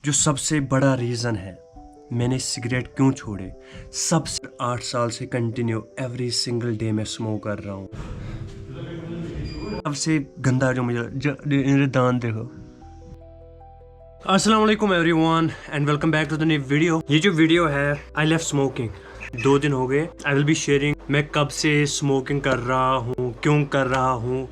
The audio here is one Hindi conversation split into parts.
जो सबसे बड़ा रीज़न है मैंने सिगरेट क्यों छोड़े। सबसे 8 साल से कंटिन्यू एवरी सिंगल डे में स्मोक कर रहा हूँ। सबसे गंदा जो मुझे दांत देखो। अस्सलाम वालेकुम everyone and welcome back to the new video. ये जो वीडियो है आई लेफ्ट स्मोकिंग 2 दिन हो गए। आई विल बी शेयरिंग मैं कब से स्मोकिंग कर रहा हूँ, क्यों कर रहा हूँ,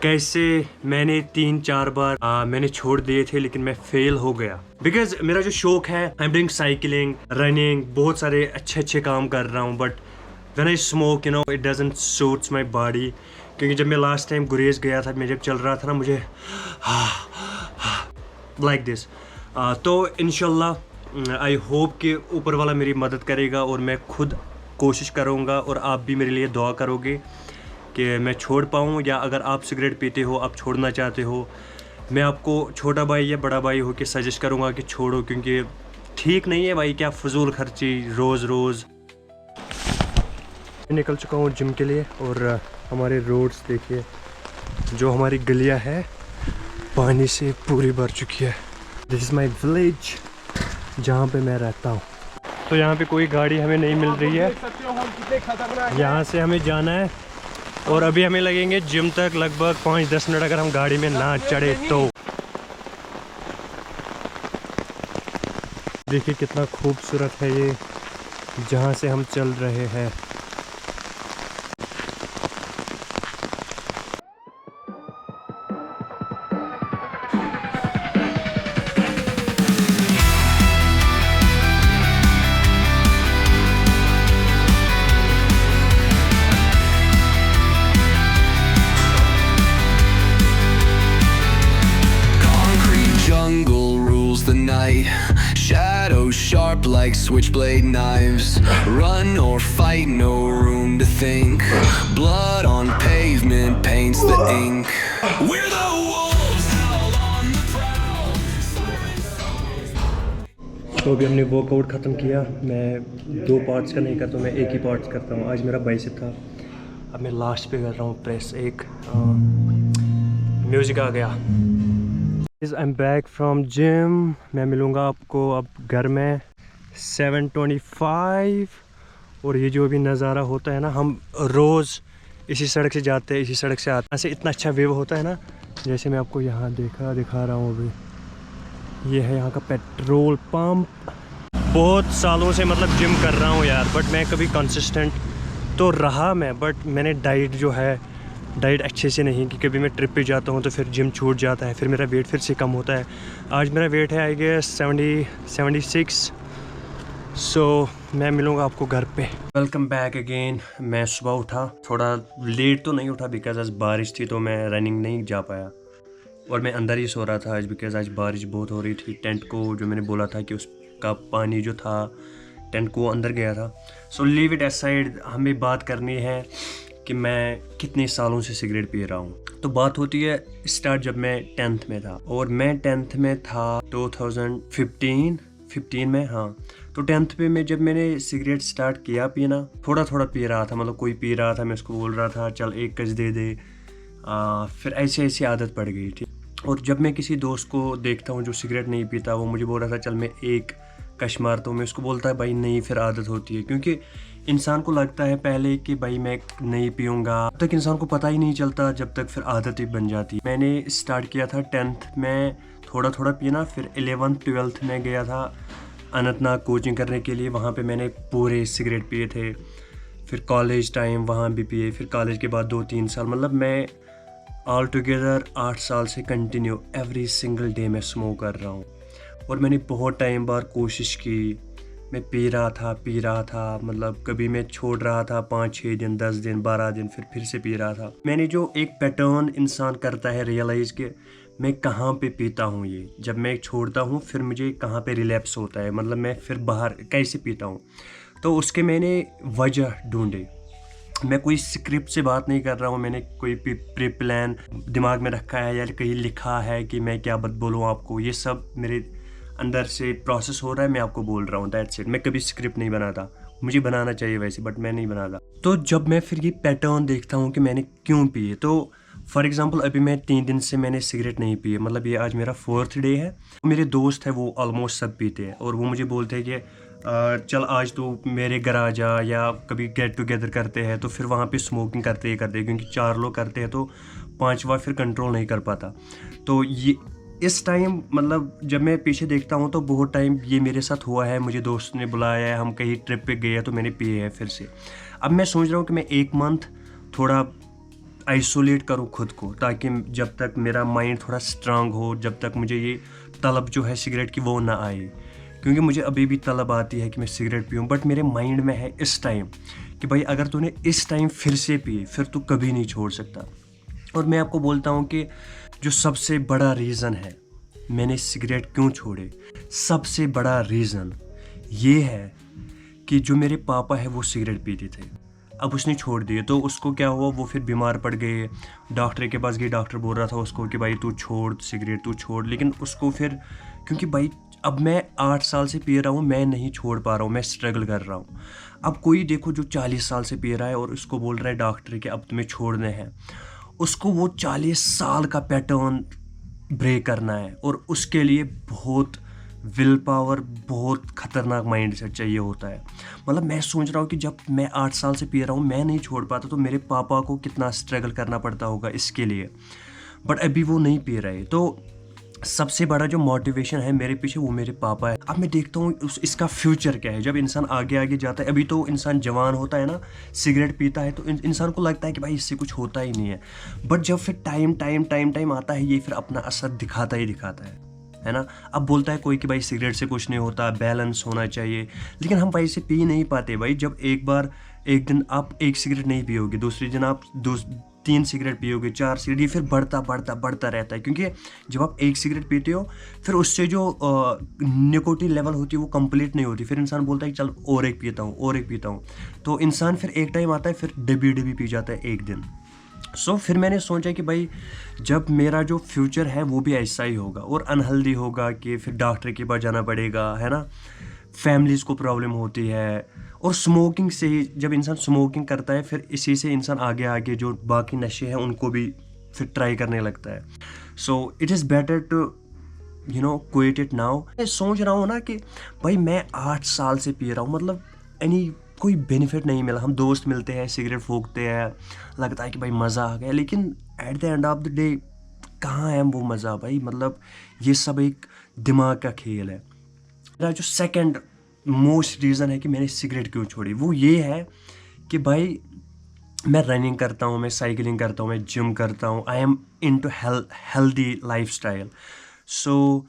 कैसे मैंने 3-4 बार मैंने छोड़ दिए थे लेकिन मैं फेल हो गया। बिकॉज मेरा जो शौक है I am doing cycling, running, बहुत सारे अच्छे काम कर रहा हूँ। But when I smoke you know it doesn't suits my body. क्योंकि जब मैं लास्ट टाइम गुरेज गया था, मैं जब चल रहा था ना, मुझे लाइक दिस। तो इंशाल्लाह आई होप कि ऊपर वाला मेरी मदद करेगा और मैं खुद कोशिश करूँगा और आप भी मेरे लिए दुआ करोगे कि मैं छोड़ पाऊँ। या अगर आप सिगरेट पीते हो, आप छोड़ना चाहते हो, मैं आपको छोटा भाई या बड़ा भाई हो के सजेस्ट करूँगा कि छोड़ो, क्योंकि ठीक नहीं है भाई। क्या फजूल खर्ची रोज़ रोज़। निकल चुका हूँ जिम के लिए और हमारे रोड्स देखिए, जो हमारी गलियाँ है पानी से पूरी भर चुकी है। दिस इज़ माई विलेज जहाँ पे मैं रहता हूँ। तो यहाँ पे कोई गाड़ी हमें नहीं मिल रही है, यहाँ से हमें जाना है और अभी हमें लगेंगे जिम तक लगभग 5-10 मिनट अगर हम गाड़ी में ना चढ़े तो। देखिए कितना खूबसूरत है ये जहाँ से हम चल रहे हैं। Shadows sharp like switchblade knives. Run or fight, no room to think. Blood on pavement paints the ink. We're the wolves held on the prowl. तो अभी हमने वर्कआउट ख़त्म किया। मैं 2 पार्ट्स का नहीं करता हूँ, मैं एक ही पार्ट्स करता हूँ। आज मेरा बाइसेप था, अब मैं लास्ट पे कर रहा हूँ प्रेस। एक म्यूज़िक आ गया। I am back from gym. मैं मिलूँगा आपको अब घर में 7:25। और ये जो भी नज़ारा होता है ना, हम रोज़ इसी सड़क से जाते हैं, इसी सड़क से आते हैं। ऐसे इतना अच्छा व्यू होता है ना, जैसे मैं आपको यहाँ दिखा रहा हूँ अभी। ये है यहाँ का पेट्रोल पंप। बहुत सालों से मतलब जिम कर रहा हूँ यार, बट मैं कभी कंसिस्टेंट तो रहा मैं, बट मैंने डाइट अच्छे से नहीं कि कभी मैं ट्रिप पे जाता हूँ तो फिर जिम छूट जाता है, फिर मेरा वेट फिर से कम होता है। आज मेरा वेट है आई गेस 76। सो मैं मिलूँगा आपको घर पे। Welcome back again. मैं सुबह उठा, थोड़ा लेट तो नहीं उठा बिकॉज आज बारिश थी तो मैं रनिंग नहीं जा पाया और मैं अंदर ही सो रहा था आज, बिकॉज आज बारिश बहुत हो रही थी। टेंट को जो मैंने बोला था कि उसका पानी जो था टेंट को अंदर गया था। So leave it aside. हमें बात करनी है कि मैं कितने सालों से सिगरेट पी रहा हूँ। तो बात होती है स्टार्ट जब मैं 10th में था, और मैं 10th में था 2015 में। हाँ, तो 10th पे मैं जब मैंने सिगरेट स्टार्ट किया पीना, थोड़ा थोड़ा पी रहा था। मतलब कोई पी रहा था, मैं उसको बोल रहा था चल एक कच दे दे। फिर ऐसे आदत पड़ गई थी। और जब मैं किसी दोस्त को देखता हूँ जो सिगरेट नहीं पीता, वो मुझे बोल रहा था चल मैं एक कश मारता हूँ, मैं उसको बोलता है भाई नहीं, फिर आदत होती है। क्योंकि इंसान को लगता है पहले कि भाई मैं नहीं पीऊँगा, तब तक इंसान को पता ही नहीं चलता जब तक फिर आदत ही बन जाती है। मैंने स्टार्ट किया था 10th में थोड़ा थोड़ा पीना, फिर 11th 12th में गया था अनंतनाग कोचिंग करने के लिए, वहाँ पे मैंने पूरे सिगरेट पिए थे। फिर कॉलेज टाइम वहाँ भी पिए, फिर कॉलेज के बाद 2-3 साल, मतलब मैं ऑल टुगेदर 8 साल से कंटिन्यू एवरी सिंगल डे में स्मोक कर रहा हूँ। और मैंने बहुत टाइम बाद कोशिश की, मैं पी रहा था, मतलब कभी मैं छोड़ रहा था 5-6 दिन, 10 दिन, 12 दिन, फिर से पी रहा था। मैंने जो एक पैटर्न इंसान करता है रियलाइज़ के मैं कहाँ पे पीता हूँ, ये जब मैं छोड़ता हूँ फिर मुझे कहाँ पे रिलैप्स होता है, मतलब मैं फिर बाहर कैसे पीता हूँ। तो उसके मैंने वजह ढूंढे। मैं कोई स्क्रिप्ट से बात नहीं कर रहा हूँ, मैंने कोई प्री प्लान दिमाग में रखा है या कहीं लिखा है कि मैं क्या बोलूँ आपको। ये सब मेरे अंदर से प्रोसेस हो रहा है, मैं आपको बोल रहा हूँ, दैट्स इट। मैं कभी स्क्रिप्ट नहीं बनाता, मुझे बनाना चाहिए वैसे, बट मैं नहीं बनाता। तो जब मैं फिर ये पैटर्न देखता हूँ कि मैंने क्यों पिए, तो फॉर एग्ज़ाम्पल अभी मैं 3 दिन से मैंने सिगरेट नहीं पी है, मतलब ये आज मेरा 4th डे है। मेरे दोस्त है वो ऑलमोस्ट सब पीते हैं और वो मुझे बोलते हैं कि चल आज तो मेरे घर आ जा, या कभी गेट टुगेदर करते हैं तो फिर वहाँ पे स्मोकिंग करते हैं क्योंकि 4 लोग करते हैं तो 5वां फिर कंट्रोल नहीं कर पाता। तो ये इस टाइम मतलब जब मैं पीछे देखता हूँ तो बहुत टाइम ये मेरे साथ हुआ है, मुझे दोस्त ने बुलाया है, हम कहीं ट्रिप पे गए हैं तो मैंने पिए है फिर से। अब मैं सोच रहा हूँ कि मैं 1 मंथ थोड़ा आइसोलेट करूँ खुद को, ताकि जब तक मेरा माइंड थोड़ा स्ट्रांग हो, जब तक मुझे ये तलब जो है सिगरेट की वो ना आए, क्योंकि मुझे अभी भी तलब आती है कि मैं सिगरेट पीऊँ। बट मेरे माइंड में है इस टाइम कि भाई अगर तूने इस टाइम फिर से पिए फिर तू कभी नहीं छोड़ सकता। और मैं आपको बोलता हूँ कि जो सबसे बड़ा रीज़न है मैंने सिगरेट क्यों छोड़े, सबसे बड़ा रीज़न ये है कि जो मेरे पापा है वो सिगरेट पीते थे, अब उसने छोड़ दिए तो उसको क्या हुआ, वो फिर बीमार पड़ गए, डॉक्टर के पास गए, डॉक्टर बोल रहा था उसको कि भाई तू छोड़ सिगरेट, तू छोड़। लेकिन उसको फिर क्योंकि भाई अब मैं 8 साल से पी रहा हूँ, मैं नहीं छोड़ पा रहा हूँ, मैं स्ट्रगल कर रहा हूँ। अब कोई देखो जो 40 साल से पी रहा है और उसको बोल रहा है डॉक्टर कि अब तुम्हें छोड़ने हैं, उसको वो 40 साल का पैटर्न ब्रेक करना है और उसके लिए बहुत विल पावर, बहुत ख़तरनाक माइंड सेट चाहिए होता है। मतलब मैं सोच रहा हूँ कि जब मैं 8 साल से पी रहा हूँ मैं नहीं छोड़ पाता तो मेरे पापा को कितना स्ट्रगल करना पड़ता होगा इसके लिए। बट अभी वो नहीं पी रहे, तो सबसे बड़ा जो मोटिवेशन है मेरे पीछे वो मेरे पापा है। अब मैं देखता हूँ इसका फ्यूचर क्या है। जब इंसान आगे आगे जाता है, अभी तो इंसान जवान होता है ना, सिगरेट पीता है तो इंसान को लगता है कि भाई इससे कुछ होता ही नहीं है। बट जब फिर टाइम आता है ये फिर अपना असर दिखाता ही दिखाता है ना। अब बोलता है कोई कि भाई सिगरेट से कुछ नहीं होता, बैलेंस होना चाहिए, लेकिन हम भाई से पी नहीं पाते भाई। जब एक दिन आप 1 सिगरेट नहीं पियोगे, दूसरे दिन आप 3 सिगरेट पियोगे, 4 सिगरेट, ये फिर बढ़ता रहता है। क्योंकि जब आप 1 सिगरेट पीते हो फिर उससे जो निकोटीन लेवल होती है वो कंप्लीट नहीं होती, फिर इंसान बोलता है कि चल और एक पीता हूँ, तो इंसान फिर एक टाइम आता है फिर डबी पी जाता है एक दिन। सो फिर मैंने सोचा कि भाई जब मेरा जो फ्यूचर है वो भी ऐसा ही होगा और अनहेल्दी होगा कि फिर डॉक्टर के पास जाना पड़ेगा, है ना, फैमिलीज़ को प्रॉब्लम होती है। और स्मोकिंग से ही जब इंसान स्मोकिंग करता है फिर इसी से इंसान आगे जो बाकी नशे हैं उनको भी फिर ट्राई करने लगता है। So it is better to quit it now. मैं सोच रहा हूँ ना कि भाई मैं 8 साल से पी रहा हूँ, मतलब कोई बेनिफिट नहीं मिला। हम दोस्त मिलते हैं, सिगरेट फूकते हैं, लगता है कि भाई मज़ा आ गया, लेकिन at the end of the day कहाँ है वो मज़ा भाई। मतलब ये सब एक दिमाग का खेल है। मेरा जो सेकंड मोस्ट रीज़न है कि मैंने सिगरेट क्यों छोड़ी वो ये है कि भाई मैं रनिंग करता हूँ, मैं साइकिलिंग करता हूँ, मैं जिम करता हूँ, I am into healthy lifestyle. So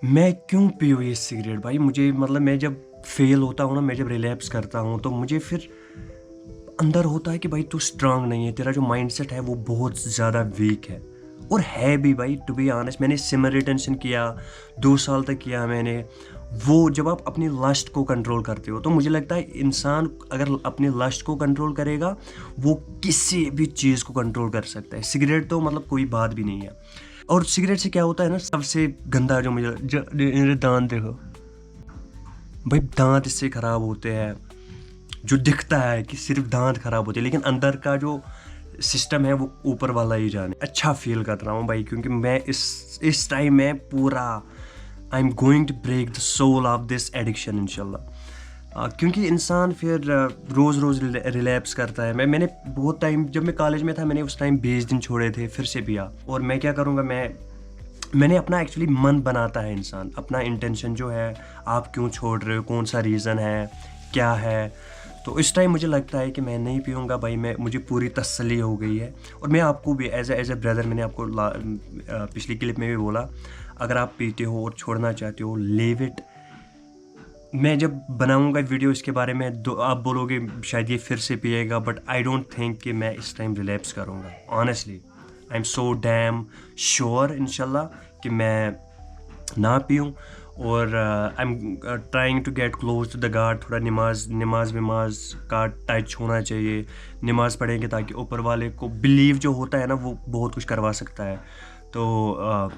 मैं क्यों पीऊँ ये सिगरेट भाई। मुझे मतलब मैं जब फेल होता हूँ ना, मैं जब रिलैप्स करता हूँ तो मुझे फिर अंदर होता है कि भाई तू स्ट्रांग नहीं है, तेरा जो माइंडसेट है वो बहुत ज़्यादा वीक है। और है भी भाई, टू बी ऑनेस्ट। मैंने सिमर रिटेंशन किया 2 साल तक किया मैंने। वो जब आप अपनी लस्ट को कंट्रोल करते हो तो मुझे लगता है इंसान अगर अपनी लस्ट को कंट्रोल करेगा वो किसी भी चीज़ को कंट्रोल कर सकता है। सिगरेट तो मतलब कोई बात भी नहीं है। और सिगरेट से क्या होता है ना, सबसे गंदा जो मेरे दांत देखो भाई, दांत इससे ख़राब होते हैं। जो दिखता है कि सिर्फ दांत ख़राब होते हैं, लेकिन अंदर का जो सिस्टम है वो ऊपर वाला ही जाने। अच्छा फील कर रहा हूँ भाई, क्योंकि मैं इस टाइम में पूरा I am going to break the soul of this addiction इंशाल्लाह। क्योंकि इंसान फिर रोज़ रिलैप्स करता है। मैंने बहुत टाइम, जब मैं कॉलेज में था मैंने उस टाइम 20 दिन छोड़े थे, फिर से पिया। और मैं क्या करूँगा, मैंने अपना एक्चुअली मन बनाता है इंसान, अपना इंटेंशन जो है, आप क्यों छोड़ रहे हो, कौन सा रीज़न है, क्या है। तो इस टाइम मुझे लगता है कि मैं नहीं पीऊँगा भाई। मुझे पूरी तसल्ली हो गई है। और मैं आपको भी एज ए ब्रदर, मैंने आपको पिछली क्लिप में भी बोला, अगर आप पीते हो और छोड़ना चाहते हो, लीव इट। मैं जब बनाऊंगा वीडियो इसके बारे में आप बोलोगे शायद ये फिर से पिएगा, बट आई डोंट थिंक कि मैं इस टाइम रिलैप्स करूँगा। Honestly I am so damn sure इंशाल्लाह कि मैं ना पीऊँ। और I am trying to get close to the God. थोड़ा नमाज का टच होना चाहिए। नमाज पढ़ेंगे ताकि ऊपर वाले को बिलीव जो होता है ना, वो बहुत कुछ करवा सकता है। तो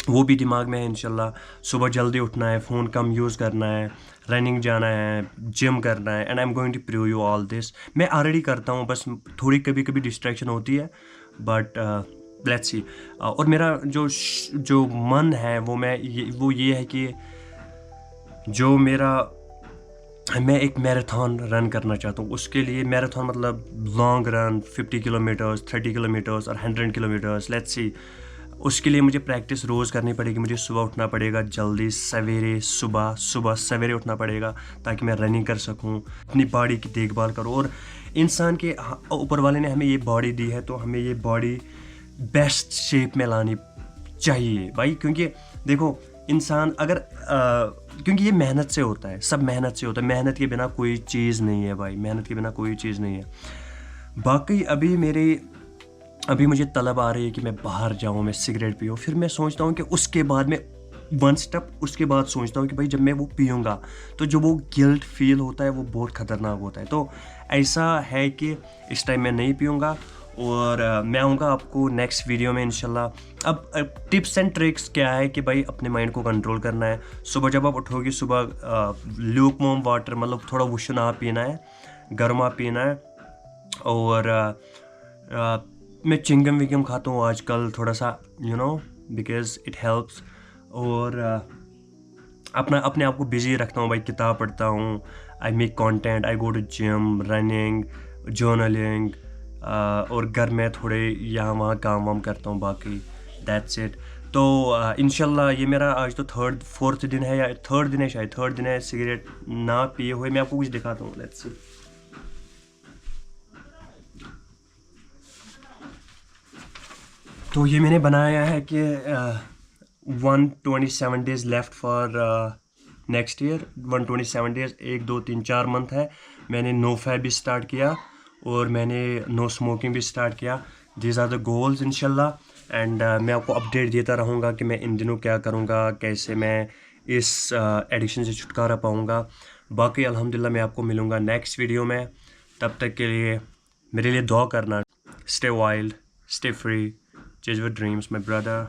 वो भी दिमाग में है इंशाल्लाह। सुबह जल्दी उठना है, फ़ोन कम यूज़ करना है, रनिंग जाना है, जिम करना है, and I am going to prove you all this. मैं ऑलरेडी करता हूँ, बस थोड़ी कभी डिस्ट्रैक्शन होती है। But let's see. और मेरा जो मन है वो ये है कि जो मैं एक मैराथन रन करना चाहता हूँ। उसके लिए मैराथन मतलब लॉन्ग रन 50 किलोमीटर्स, 30 किलोमीटर्स और 100 किलोमीटर्स, लेट्स सी। उसके लिए मुझे प्रैक्टिस रोज़ करनी पड़ेगी। मुझे सुबह उठना पड़ेगा जल्दी, सुबह सवेरे उठना पड़ेगा ताकि मैं रनिंग कर सकूं, अपनी बॉडी की देखभाल करूं। और इंसान के ऊपर वाले ने हमें ये बॉडी दी है, तो हमें ये बॉडी बेस्ट शेप में लानी चाहिए भाई। क्योंकि देखो इंसान अगर क्योंकि ये मेहनत से होता है, सब मेहनत से होता है। मेहनत के बिना कोई चीज़ नहीं है भाई, मेहनत के बिना कोई चीज़ नहीं है। बाकी अभी मुझे तलब आ रही है कि मैं बाहर जाऊँ, मैं सिगरेट पीऊँ। फिर मैं सोचता हूँ कि उसके बाद मैं वन स्टेप उसके बाद सोचता हूँ कि भाई जब मैं वो पीऊँगा तो जो वो गिल्ट फील होता है वो बहुत ख़तरनाक होता है। तो ऐसा है कि इस टाइम मैं नहीं पीऊँगा और मैं आऊँगा आपको नेक्स्ट वीडियो में इंशाल्लाह। अब टिप्स एंड ट्रिक्स क्या है कि भाई अपने माइंड को कंट्रोल करना है। सुबह जब आप उठोगे, सुबह ल्यूक वार्म वाटर मतलब थोड़ा वुशन आप पीना है, गर्म आप पीना है। और मैं चिंगम विंगम खाता हूँ आजकल थोड़ा सा, बिकॉज इट हेल्प्स। और अपने आप को बिजी रखता हूँ भाई, किताब पढ़ता हूँ, I make content, I go to gym, running, journaling, और घर में थोड़े यहाँ वहाँ काम वाम करता हूँ। बाकी दैट्स इट। तो इंशाल्लाह ये मेरा आज तो फोर्थ दिन है, या थर्ड दिन है सिगरेट ना पिए हुए। मैं आपको कुछ दिखाता हूँ, लेट्स सी। तो ये मैंने बनाया है कि 127 days left for next year. 127 days, 1 2 3 4 month है। मैंने नो फैब भी स्टार्ट किया और मैंने नो स्मोकिंग भी स्टार्ट किया। दीज आर द गोल्स इंशाल्लाह। एंड मैं आपको अपडेट देता रहूँगा कि मैं इन दिनों क्या करूँगा, कैसे मैं इस एडिक्शन से छुटकारा पाऊँगा। बाकी अल्हम्दुलिल्लाह मैं आपको मिलूँगा नेक्स्ट वीडियो में। तब तक के लिए मेरे लिए दुआ करना। Stay wild, stay free, chase your dreams, my brother.